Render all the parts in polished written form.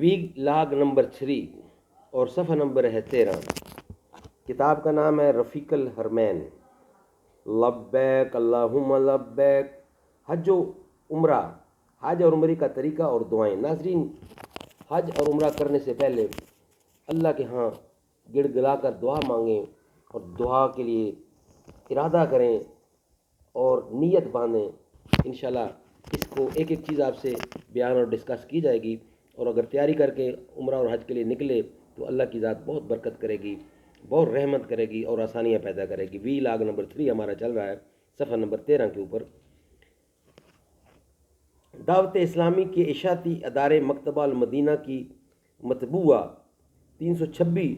وی log number 3 اور صفحہ number ہے 13۔ کتاب کا نام ہے رفیق الحرمین، لبیک اللہم لبیک، حج و عمرہ، حج اور عمرے کا طریقہ اور دعائیں۔ ناظرین، حج اور عمرہ کرنے سے پہلے اللہ کے ہاں گڑ گڑا کر دعا مانگیں اور دعا کے لیے ارادہ کریں اور نیت باندھیں۔ انشاءاللہ اس کو ایک ایک چیز آپ سے بیان اور ڈسکس کی جائے گی، اور اگر تیاری کر کے عمرہ اور حج کے لیے نکلے تو اللہ کی ذات بہت برکت کرے گی، بہت رحمت کرے گی اور آسانیاں پیدا کرے گی۔ وی لاگ نمبر 3 ہمارا چل رہا ہے صفحہ نمبر 13 کے اوپر۔ دعوت اسلامی کے اشاعتی ادارے مکتبہ المدینہ کی مطبوعہ 326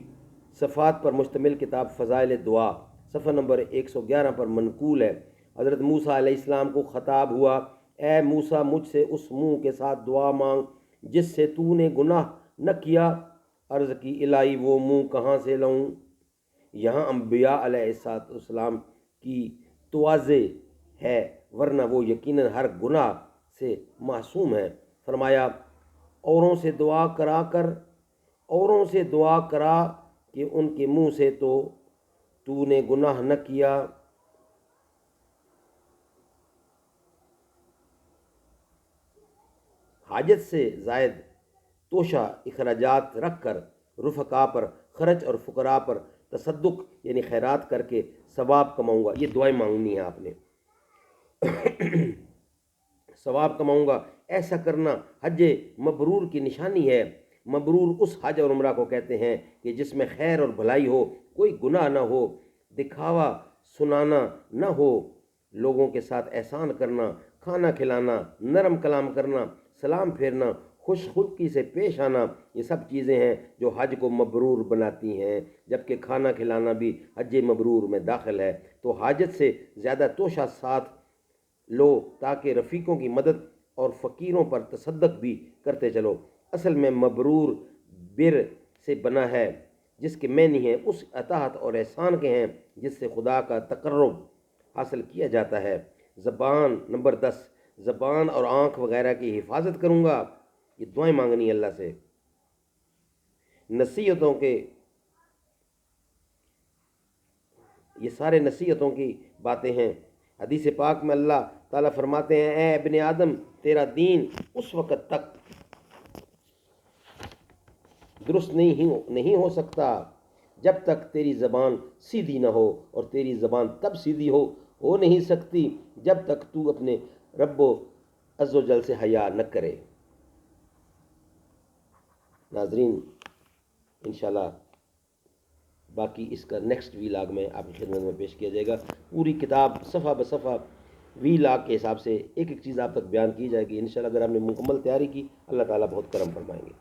صفحات پر مشتمل کتاب فضائل دعا صفحہ نمبر 111 پر منقول ہے۔ حضرت موسیٰ علیہ السلام کو خطاب ہوا، اے موسیٰ، مجھ سے اس منہ کے ساتھ دعا مانگ جس سے تو نے گناہ نہ کیا۔ عرض کی، الہی وہ منہ کہاں سے لاؤں؟ یہاں انبیاء علیہ السلام کی توازے ہے، ورنہ وہ یقیناً ہر گناہ سے معصوم ہے۔ فرمایا، اوروں سے دعا کرا کہ ان کے منہ سے تو نے گناہ نہ کیا۔ حاجت سے زائد توشہ اخراجات رکھ کر رفقا پر خرچ اور فقراء پر تصدق یعنی خیرات کر کے ثواب کماؤں گا۔ یہ دعائیں مانگنی ہے آپ نے، ثواب کماؤں گا۔ ایسا کرنا حج مبرور کی نشانی ہے۔ مبرور اس حج اور عمرہ کو کہتے ہیں کہ جس میں خیر اور بھلائی ہو، کوئی گناہ نہ ہو، دکھاوا سنانا نہ ہو، لوگوں کے ساتھ احسان کرنا، کھانا کھلانا، نرم کلام کرنا، سلام پھیرنا، خوش خلقی سے پیش آنا، یہ سب چیزیں ہیں جو حج کو مبرور بناتی ہیں، جبکہ کھانا کھلانا بھی حج مبرور میں داخل ہے۔ تو حاجت سے زیادہ توشہ ساتھ لو تاکہ رفیقوں کی مدد اور فقیروں پر تصدق بھی کرتے چلو۔ اصل میں مبرور بر سے بنا ہے، جس کے معنی ہیں اس اطاعت اور احسان کے ہیں جس سے خدا کا تقرب حاصل کیا جاتا ہے۔ زبان نمبر 10، زبان اور آنکھ وغیرہ کی حفاظت کروں گا۔ یہ دعائیں مانگنی اللہ سے۔ نصیحتوں کے، یہ سارے نصیحتوں کی باتیں ہیں۔ حدیث پاک میں اللہ تعالیٰ فرماتے ہیں، اے ابن آدم، تیرا دین اس وقت تک درست نہیں ہو سکتا جب تک تیری زبان سیدھی نہ ہو، اور تیری زبان تب سیدھی ہو نہیں سکتی جب تک تو اپنے رب عز و جل سے حیا نہ کرے۔ ناظرین، انشاءاللہ باقی اس کا نیکسٹ وی لاگ میں آپ کی خدمت میں پیش کیا جائے گا۔ پوری کتاب صفحہ بصفحہ وی لاگ کے حساب سے ایک ایک چیز آپ تک بیان کی جائے گی۔ انشاءاللہ اگر آپ نے مکمل تیاری کی، اللہ تعالیٰ بہت کرم فرمائیں گے۔